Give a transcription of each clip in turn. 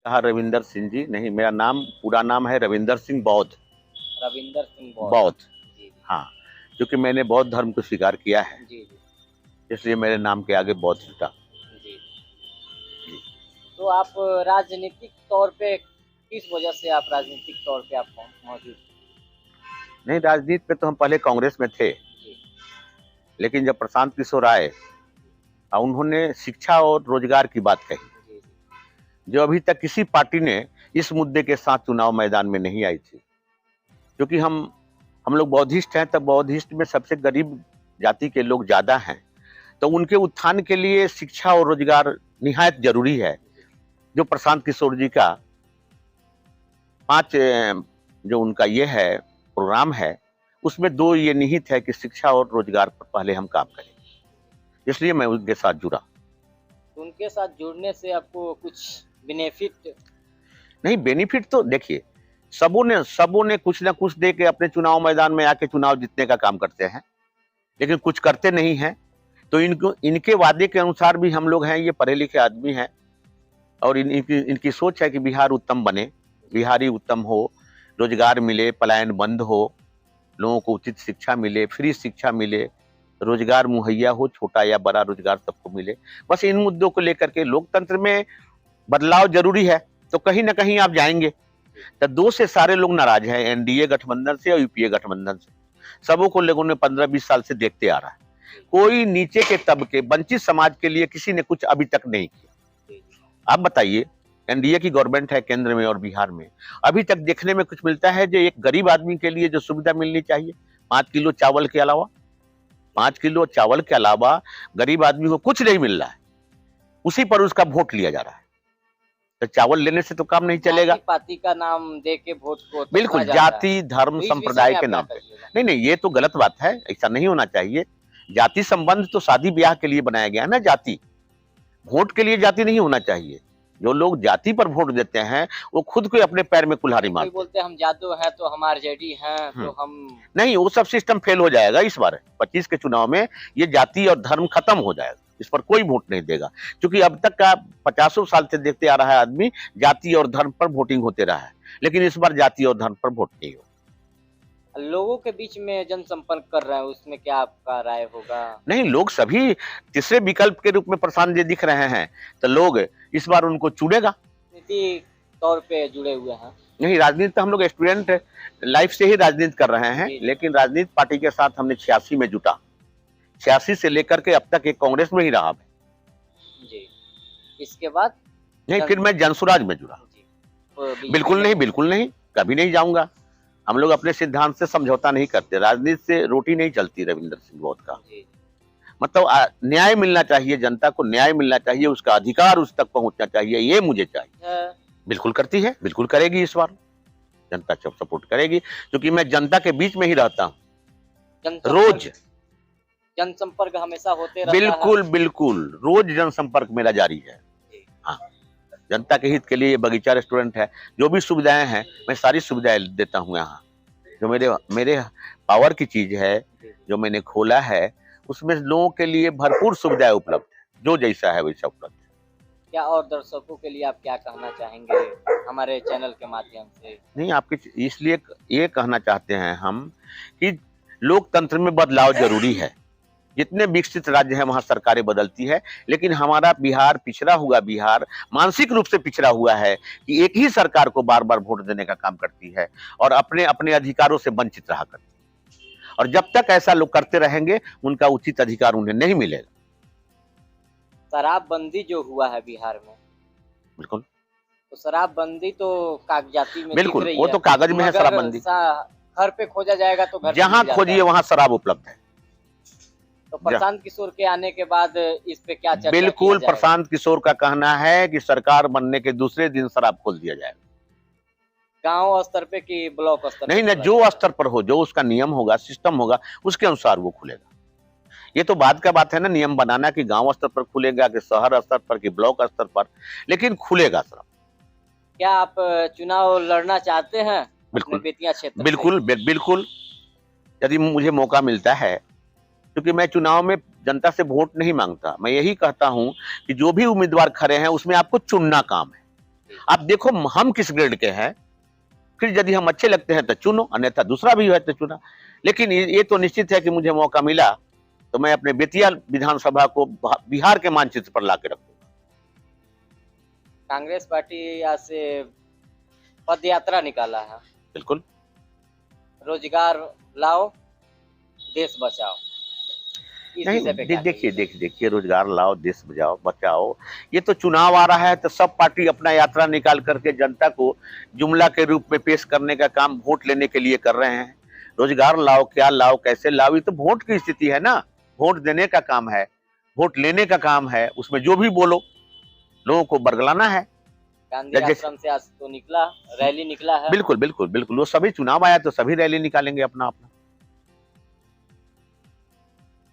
हाँ, रविंदर सिंह जी नहीं, मेरा नाम पूरा नाम है रविंदर सिंह बौद्ध। रविंदर सिंह बौद्ध। जी जी हाँ, क्योंकि मैंने बौद्ध धर्म को स्वीकार किया है, जी जी इसलिए मेरे नाम के आगे बौद्ध जुटा। जी। जी। तो आप राजनीतिक तौर पे किस वजह से आप राजनीतिक तौर पे आप मौजूद? नहीं, राजनीति में तो हम पहले कांग्रेस में थे, जी लेकिन जब प्रशांत किशोर आए और उन्होंने शिक्षा और रोजगार की बात कही, जी जो अभी तक किसी पार्टी ने इस मुद्दे के साथ चुनाव मैदान में नहीं आई थी। क्योंकि हम लोग बौद्धिस्ट हैं, तब बौद्धिस्ट में सबसे गरीब जाति के लोग ज्यादा हैं, तो उनके उत्थान के लिए शिक्षा और रोजगार निहायत जरूरी है। जो प्रशांत किशोर जी का 5 जो उनका ये है प्रोग्राम है, उसमें 2 ये निहित है कि शिक्षा और रोजगार पर पहले हम काम करें, इसलिए मैं उनके साथ जुड़ा। तो उनके साथ जुड़ने से आपको कुछ बेनिफिट? नहीं, बेनिफिट तो देखिए, सबों ने कुछ ना कुछ दे के अपने चुनाव मैदान में आके चुनाव जीतने का काम करते हैं, लेकिन कुछ करते नहीं हैं। तो इनके वादे के अनुसार भी हम लोग हैं, ये पढ़े लिखे आदमी हैं और इनकी सोच है कि बिहार उत्तम बने, बिहारी उत्तम हो, रोजगार मिले, पलायन बंद हो, लोगों को उचित शिक्षा मिले, फ्री शिक्षा मिले, रोजगार मुहैया हो, छोटा या बड़ा रोजगार सबको मिले। बस इन मुद्दों को लेकर के लोकतंत्र में बदलाव जरूरी है, तो कहीं ना कहीं आप जाएंगे। तो 2 से सारे लोग नाराज हैं, एनडीए गठबंधन से और यूपीए गठबंधन से। सबों को लोगों ने 15-20 साल से देखते आ रहा है, कोई नीचे के तबके वंचित समाज के लिए किसी ने कुछ अभी तक नहीं किया। आप बताइए, एनडीए की गवर्नमेंट है केंद्र में और बिहार में, अभी तक देखने में कुछ मिलता है जो एक गरीब आदमी के लिए जो सुविधा मिलनी चाहिए? 5 किलो चावल के अलावा, 5 किलो चावल के अलावा गरीब आदमी को कुछ नहीं मिल रहा है, उसी पर उसका वोट लिया जा रहा है। तो चावल लेने से तो काम नहीं चलेगा। पार्टी का नाम दे के वोट को बिल्कुल, जाति धर्म तो संप्रदाय के नाम पे। नहीं नहीं, ये तो गलत बात है, ऐसा नहीं होना चाहिए। जाति संबंध तो शादी ब्याह के लिए बनाया गया है ना, जाति वोट के लिए जाति नहीं होना चाहिए। जो लोग जाति पर वोट देते हैं वो खुद को अपने पैर में कुल्हाड़ी मारते हैं। बोलते हैं हम जादू हैं तो हम आरजेडी हैं तो हम नहीं, वो सब सिस्टम फेल हो जाएगा इस बार 25 के चुनाव में। ये जाति और धर्म खत्म हो जाएगा, इस पर कोई वोट नहीं देगा, क्योंकि अब तक का 50 साल से देखते आ रहा है आदमी, जाति और धर्म पर वोटिंग होते रहा है, लेकिन इस बार जाति और धर्म पर वोट नहीं हो। लोगों के बीच में जनसंपर्क कर रहे हैं, उसमें क्या आपका राय होगा? नहीं, लोग सभी तीसरे विकल्प के रूप में प्रशांत जी दिख रहे हैं, तो लोग इस बार उनको चुनेगा। राजनीति तौर पे जुड़े हुए हैं? नहीं, राजनीति तो हम लोग स्टूडेंट लाइफ से ही राजनीति कर रहे हैं, लेकिन राजनीति पार्टी के साथ हमने 86 में जुटा, 86 से लेकर के अब तक एक कांग्रेस में ही रहा जी। इसके बाद नहीं, फिर मैं जनसुराज में जुड़ा। बिल्कुल नहीं, बिल्कुल नहीं, कभी नहीं जाऊंगा। हम लोग अपने सिद्धांत से समझौता नहीं करते, राजनीति से रोटी नहीं चलती। रविंदर सिंह बौद्ध का मतलब न्याय मिलना चाहिए, जनता को न्याय मिलना चाहिए, उसका अधिकार उस तक पहुंचना चाहिए, ये मुझे चाहिए। बिल्कुल करती है, बिल्कुल करेगी, इस बार जनता सपोर्ट करेगी, क्योंकि मैं जनता के बीच में ही रहता हूँ रोज। जनसंपर्क हमेशा होते रहता बिल्कुल है। बिल्कुल, रोज जनसंपर्क मेरा जारी है। हाँ, जनता के हित के लिए बगीचा रेस्टोरेंट है, जो भी सुविधाएं हैं मैं सारी सुविधाएं देता हूँ यहाँ। जो मेरे पावर की चीज है, जो मैंने खोला है, उसमें लोगों के लिए भरपूर सुविधाएं उपलब्ध है, जो जैसा है वैसा उपलब्ध है। क्या और दर्शकों के लिए आप क्या कहना चाहेंगे हमारे चैनल के माध्यम से? नहीं, आपके इसलिए ये कहना चाहते हैं हम कि लोकतंत्र में बदलाव जरूरी है। जितने विकसित राज्य हैं वहां सरकारें बदलती है, लेकिन हमारा बिहार पिछड़ा हुआ, बिहार मानसिक रूप से पिछड़ा हुआ है कि एक ही सरकार को बार बार वोट देने का काम करती है और अपने अपने अधिकारों से वंचित रहा करती है। और जब तक ऐसा लोग करते रहेंगे, उनका उचित अधिकार उन्हें नहीं मिलेगा। शराबबंदी जो हुआ है बिहार में, बिल्कुल, तो शराबबंदी तो कागजाती में बिल्कुल, वो तो कागज में है शराबबंदी। घर पे खोजा जाएगा तो घर जहां खोजिए वहां शराब उपलब्ध है। तो प्रशांत किशोर के आने के बाद इस पे क्या चर्चा? बिल्कुल, प्रशांत किशोर का कहना है कि सरकार बनने के दूसरे दिन शराब खोल दिया जाएगा। गांव स्तर पे कि ब्लॉक स्तर? नहीं, जो स्तर पर हो, जो उसका नियम होगा, सिस्टम होगा, उसके अनुसार वो खुलेगा। ये तो बाद का बात है ना, नियम बनाना कि गांव स्तर पर खुलेगा कि शहर स्तर पर कि ब्लॉक स्तर पर, लेकिन खुलेगा शराब। क्या आप चुनाव लड़ना चाहते हैं? बिल्कुल, बेतिया क्षेत्र? बिल्कुल बिल्कुल, यदि मुझे मौका मिलता है, क्योंकि मैं चुनाव में जनता से वोट नहीं मांगता। मैं यही कहता हूं कि जो भी उम्मीदवार खड़े हैं उसमें आपको चुनना काम है। आप देखो हम किस ग्रेड के हैं, फिर यदि हम अच्छे लगते हैं तो चुनो, अन्यथा दूसरा भी है तो चुना। लेकिन ये तो निश्चित है कि मुझे मौका मिला तो मैं अपने बेतिया विधानसभा को बिहार के मानचित्र पर ला के रखूंगा। कांग्रेस पार्टी आज से पद यात्रा निकाला है, बिल्कुल। रोजगार लाओ देश बचाओ, इस नहीं विषय पे क्या देखिए कहिएगा? देखिए, रोजगार लाओ देश बचाओ बचाओ, ये तो चुनाव आ रहा है तो सब पार्टी अपना यात्रा निकाल करके जनता को जुमला के रूप में पेश करने का काम वोट लेने के लिए कर रहे हैं। रोजगार लाओ, क्या लाओ, कैसे लाओ, ये तो वोट की स्थिति है ना। वोट देने का काम है, वोट लेने का काम है, उसमें जो भी बोलो लोगों को बरगलाना है। गांधी आश्रम से आज तो निकला, रैली निकला है। बिल्कुल बिल्कुल बिल्कुल, वो सभी चुनाव आया तो सभी रैली निकालेंगे अपना अपना।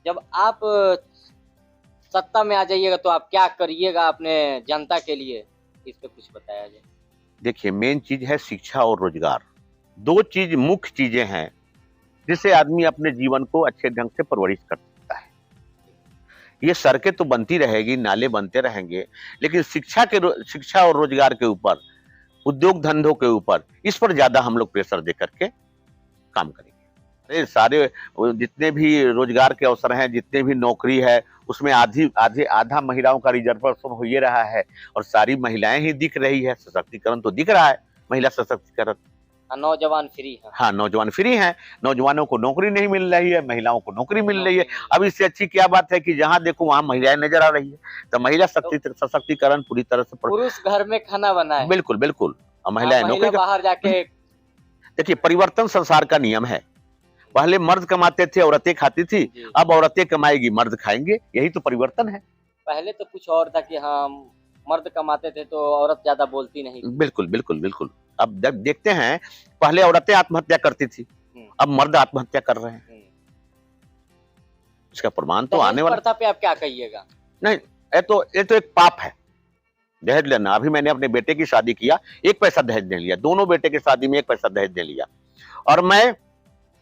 जब आप सत्ता में आ जाइएगा तो आप क्या करिएगा अपने जनता के लिए, इस पे कुछ बताया जाए। देखिए, मेन चीज है शिक्षा और रोजगार, दो चीज मुख्य चीजें हैं जिससे आदमी अपने जीवन को अच्छे ढंग से परवरिश कर सकता है। ये सड़कें तो बनती रहेगी, नाले बनते रहेंगे, लेकिन शिक्षा और रोजगार के ऊपर, उद्योग धंधों के ऊपर, इस पर ज्यादा हम लोग प्रेशर दे करके काम करेंगे। सारे जितने भी रोजगार के अवसर हैं, जितने भी नौकरी है, उसमें आधा महिलाओं का रिजर्वेशन हो ही रहा है और सारी महिलाएं ही दिख रही है। सशक्तिकरण तो दिख रहा है, महिला सशक्तिकरण। नौजवान फ्री है। हाँ, नौजवान फ्री हैं, नौजवानों को नौकरी नहीं मिल रही है, महिलाओं को नौकरी मिल रही है। अब इससे अच्छी क्या बात है कि जहां देखो वहां महिलाएं नजर आ रही है। तो महिला सशक्तिकरण पूरी तरह से पुरुष घर में खाना बनाए। बिल्कुल बिल्कुल, और महिलाएं नौकरी बाहर जाके। देखिए, परिवर्तन संसार का नियम है। पहले मर्द कमाते थे, औरतें खाती थी, अब औरतें कमाएगी, मर्द खाएंगे, यही तो परिवर्तन है। पहले तो कुछ और था कि हम मर्द कमाते थे तो औरत ज्यादा बोलती नहीं। बिल्कुल बिल्कुल बिल्कुल, अब जब देखते हैं पहले औरतें आत्महत्या करती थी, अब मर्द आत्महत्या कर रहे हैं। इसका प्रमाण तो आने वाला। प्रथा पे आप क्या कहिएगा? नहीं, ये तो एक पाप है, दहेज लेना। अभी मैंने अपने बेटे की शादी किया, 1 पैसा दहेज नहीं लिया, दोनों बेटे की शादी में 1 पैसा दहेज नहीं लिया, और मैं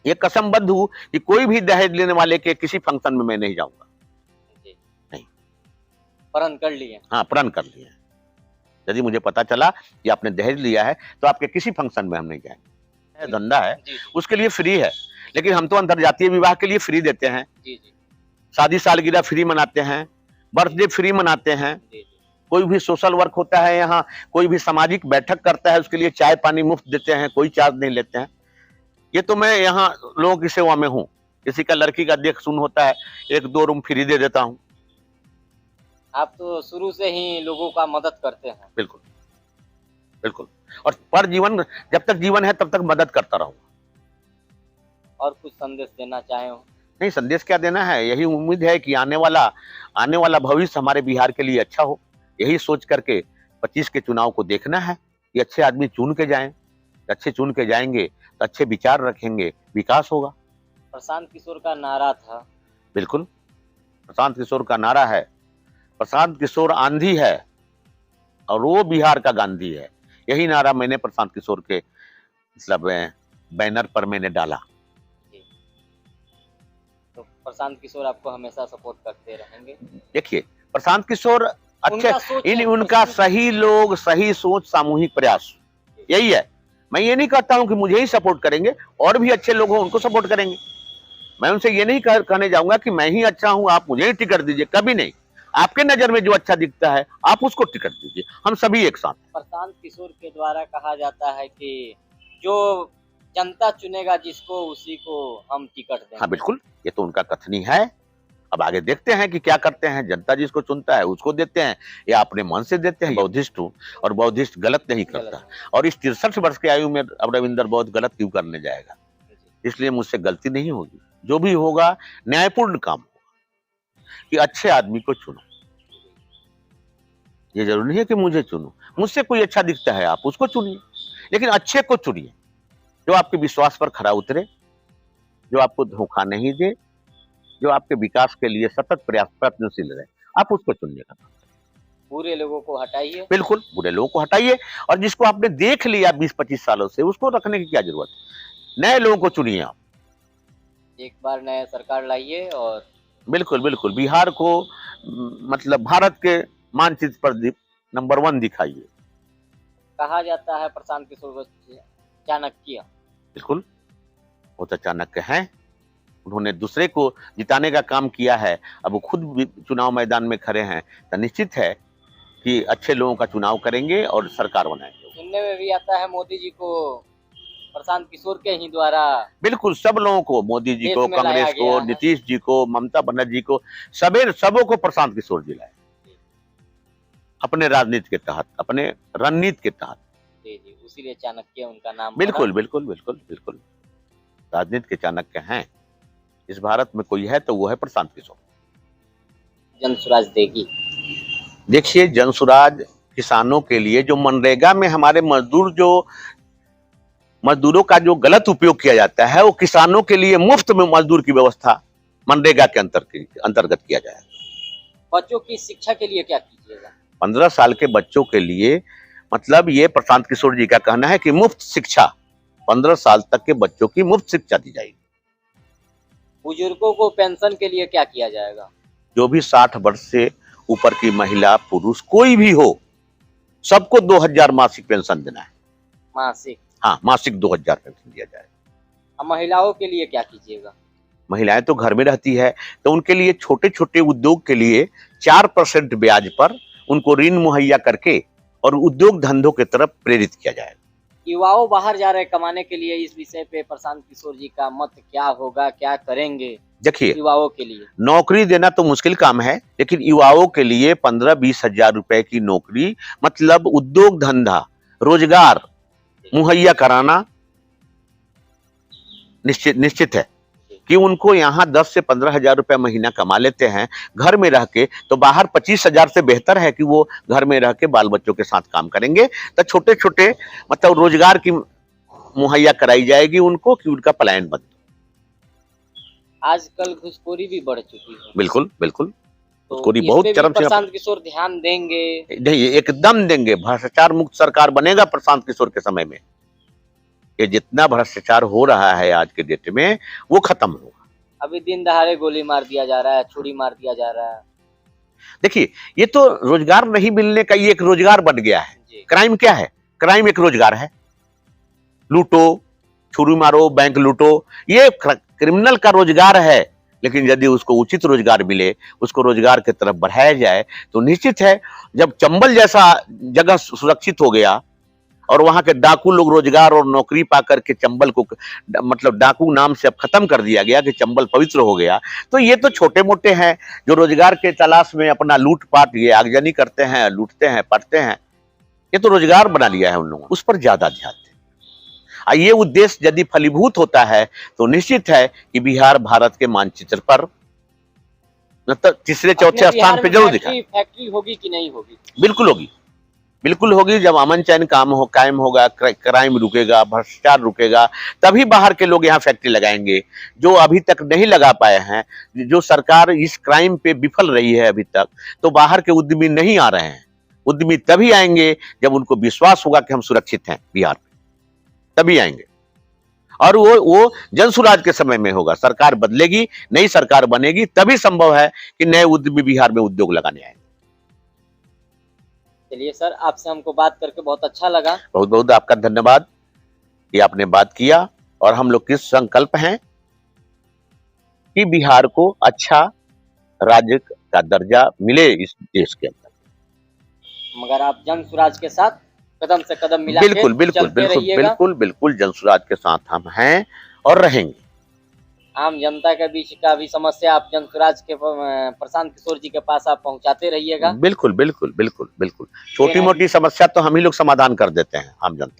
ये कसमबद्ध हूं कि कोई भी दहेज लेने वाले के किसी फंक्शन में मैं नहीं जाऊंगा। नहीं, प्रण कर लिए? हाँ, प्रण कर लिए। यदि मुझे पता चला कि आपने दहेज लिया है तो आपके किसी फंक्शन में हम नहीं जाएंगे। धंधा है, उसके लिए फ्री है, लेकिन हम तो अंतरजातीय विवाह के लिए फ्री देते हैं, शादी सालगिरह फ्री मनाते हैं, बर्थडे फ्री मनाते हैं। कोई भी सोशल वर्क होता है यहाँ, कोई भी सामाजिक बैठक करता है, उसके लिए चाय पानी मुफ्त देते हैं, कोई चार्ज नहीं लेते हैं। ये तो मैं यहाँ लोगों की सेवा में हूँ। किसी का लड़की का देख सुन होता है, 1-2 रूम फ्री दे देता हूँ। आप तो शुरू से ही लोगों का मदद करते हैं। बिल्कुल बिल्कुल, और पर जीवन, जब तक जीवन है तब तक मदद करता रहूंगा। और कुछ संदेश देना चाहे हो? नहीं, संदेश क्या देना है, यही उम्मीद है कि आने वाला भविष्य हमारे बिहार के लिए अच्छा हो। यही सोच करके 25 के चुनाव को देखना है कि अच्छे आदमी चुन के जाएं, अच्छे चुन के जाएंगे तो अच्छे विचार रखेंगे, विकास होगा। प्रशांत किशोर का नारा था। बिल्कुल, प्रशांत किशोर का नारा है, प्रशांत किशोर आंधी है और वो बिहार का गांधी है। यही नारा मैंने प्रशांत किशोर के मतलब बैनर पर मैंने डाला। तो प्रशांत किशोर आपको हमेशा सपोर्ट करते रहेंगे? देखिए, प्रशांत किशोर अच्छे, उनका सही लोग, सही सोच, सामूहिक प्रयास, यही है। मैं ये नहीं कहता हूं कि मुझे ही सपोर्ट करेंगे, और भी अच्छे लोग हो उनको सपोर्ट करेंगे। मैं उनसे ये नहीं कहने जाऊंगा कि मैं ही अच्छा हूं, आप मुझे ही टिकट दीजिए, कभी नहीं। आपके नजर में जो अच्छा दिखता है आप उसको टिकट दीजिए, हम सभी एक साथ। प्रशांत किशोर के द्वारा कहा जाता है कि जो जनता चुनेगा जिसको, उसी को हम टिकट देंगे। हाँ बिल्कुल, ये तो उनका कथनी है। अब आगे देखते हैं कि क्या करते हैं। जनता जिसको चुनता है उसको देते हैं या अपने मन से देते हैं। बौद्धिस्ट हूँ और बौद्धिस्ट गलत नहीं करता, और इस 63 वर्ष की आयु में अब रविंदर बौद्ध गलत क्यों करने जाएगा, इसलिए मुझसे गलती नहीं होगी। जो भी होगा न्यायपूर्ण काम होगा कि अच्छे आदमी को चुनो। ये जरूरी नहीं है कि मुझे चुनो, मुझसे कोई अच्छा दिखता है आप उसको चुनिए, लेकिन अच्छे को चुनिए, जो आपके विश्वास पर खरा उतरे, जो आपको धोखा नहीं दे, जो आपके विकास के लिए सतत प्रयत्नशील रहे, आप उसको चुनिए। बुरे लोगों को हटाइए। बिल्कुल, बुरे लोगों को हटाइए, और जिसको आपने देख लिया 20-25 सालों से उसको रखने की क्या जरूरत है। नए लोगों को चुनिए आप। एक बार नया सरकार लाइए और बिल्कुल बिल्कुल, बिहार को मतलब भारत के मानचित्र पर नंबर 1 दिखाइए। कहा जाता है प्रशांत किशोर को चाणक्य। बिल्कुल, वो तो चाणक्य हैं। उन्होंने दूसरे को जिताने का काम किया है, अब वो खुद भी चुनाव मैदान में खड़े हैं, तो निश्चित है कि अच्छे लोगों का चुनाव करेंगे और सरकार बनाएंगे। सुनने में भी आता है मोदी जी को प्रशांत किशोर के ही द्वारा बिल्कुल, सब लोगों को, मोदी जी देश को, में लाया कांग्रेस गया को, है। नीतीश जी को, ममता बनर्जी को, सबों को प्रशांत किशोर जी लाए अपने राजनीति के तहत, अपने रणनीति के तहत। जी जी, उसीलिए चाणक्य उनका नाम बिल्कुल बिल्कुल बिल्कुल बिल्कुल, राजनीति के चाणक्य हैं। इस भारत में कोई है तो वो है प्रशांत किशोर। जन स्वराज देगी। देखिए, जन स्वराज किसानों के लिए, जो मनरेगा में हमारे मजदूरों का जो गलत उपयोग किया जाता है, वो किसानों के लिए मुफ्त में मजदूर की व्यवस्था मनरेगा के अंतर्गत किया जाए। बच्चों की शिक्षा के लिए क्या कीजिएगा? 15 साल के बच्चों के लिए, मतलब ये प्रशांत किशोर जी का कहना है कि मुफ्त शिक्षा, 15 साल तक के बच्चों की मुफ्त शिक्षा दी जाएगी। बुजुर्गों को पेंशन के लिए क्या किया जाएगा? जो भी 60 वर्ष से ऊपर की महिला, पुरुष कोई भी हो, सबको 2000 मासिक पेंशन देना है। मासिक? हाँ, मासिक 2000 पेंशन दिया जाए। अब महिलाओं के लिए क्या कीजिएगा? महिलाएं तो घर में रहती है, तो उनके लिए छोटे छोटे उद्योग के लिए 4% ब्याज पर उनको ऋण मुहैया करके और उद्योग धंधों की तरफ प्रेरित किया जाए। युवाओं बाहर जा रहे कमाने के लिए, इस विषय पे प्रशांत किशोर जी का मत क्या होगा, क्या करेंगे देखिए, युवाओं के लिए? नौकरी देना तो मुश्किल काम है, लेकिन युवाओं के लिए 15-20 हजार रुपए की नौकरी, मतलब उद्योग धंधा, रोजगार मुहैया कराना निश्चित है कि उनको यहाँ 10 से 15 हजार रुपए महीना कमा लेते हैं घर में रह के, तो बाहर 25 हजार से बेहतर है कि वो घर में रह के बाल बच्चों के साथ काम करेंगे। तो छोटे छोटे मतलब रोजगार की मुहैया कराई जाएगी उनको, कि उनका पलायन बंद। आजकल घुसखोरी भी बढ़ चुकी है। बिल्कुल बिल्कुल, तो घुसखोरी इस बहुत पे भी चरम से। प्रशांत किशोर ध्यान देंगे? नहीं, एकदम देंगे। भ्रष्टाचार मुक्त सरकार बनेगा प्रशांत किशोर के समय में। ये जितना भ्रष्टाचार हो रहा है आज के डेट में, वो खत्म होगा। अभी दिन दहाड़े गोली मार दिया जा रहा है, छुरी मार दिया जा रहा है। देखिए, ये तो रोजगार नहीं मिलने का ये एक रोजगार बन गया है। जी। क्राइम क्या है? क्राइम एक रोजगार है। लूटो, छुरी मारो, बैंक लूटो, ये क्रिमिनल का रोजगार है। लेकिन यदि उसको उचित रोजगार मिले, उसको रोजगार की तरफ बढ़ाया जाए, तो निश्चित है, जब चंबल जैसा जगह सुरक्षित हो गया और वहां के डाकू लोग रोजगार और नौकरी पा करके चंबल को, मतलब डाकू नाम से अब खत्म कर दिया गया कि चंबल पवित्र हो गया, तो ये तो छोटे मोटे हैं जो रोजगार के तलाश में अपना लूटपाट, ये आगजनी करते हैं, लूटते हैं, पटते हैं। ये तो रोजगार बना लिया है उन लोगों ने। उस पर ज्यादा ध्यान दें। ये उद्देश्य यदि फलीभूत होता है तो निश्चित है कि बिहार भारत के मानचित्र पर मतलब तीसरे चौथे स्थान पे जरूर दिखा। फैक्ट्री होगी कि नहीं होगी? बिल्कुल होगी, बिल्कुल होगी। जब अमन चैन कायम होगा, क्राइम रुकेगा, भ्रष्टाचार रुकेगा, तभी बाहर के लोग यहाँ फैक्ट्री लगाएंगे। जो अभी तक नहीं लगा पाए हैं, जो सरकार इस क्राइम पे विफल रही है अभी तक, तो बाहर के उद्यमी नहीं आ रहे हैं। उद्यमी तभी आएंगे जब उनको विश्वास होगा कि हम सुरक्षित हैं बिहार में, तभी आएंगे। और वो जन स्वराज के समय में होगा। सरकार बदलेगी, नई सरकार बनेगी, तभी संभव है कि नए उद्यमी बिहार में उद्योग लगाने आएंगे। चलिए सर, आपसे हमको बात करके बहुत अच्छा लगा। बहुत बहुत आपका धन्यवाद कि आपने बात किया। और हम लोग किस संकल्प हैं कि बिहार को अच्छा राज्य का दर्जा मिले इस देश के अंदर। मगर आप जन स्वराज के साथ कदम से कदम मिला बिल्कुल बिल्कुल बिल्कुल बिल्कुल बिल्कुल जन स्वराज के साथ हम हैं और रहेंगे। आम जनता के बीच का भी समस्या आप जन स्वराज के प्रशांत किशोर जी के पास आप पहुंचाते रहिएगा। बिल्कुल बिल्कुल बिल्कुल बिल्कुल, छोटी मोटी समस्या तो हम ही लोग समाधान कर देते हैं, आम जनता।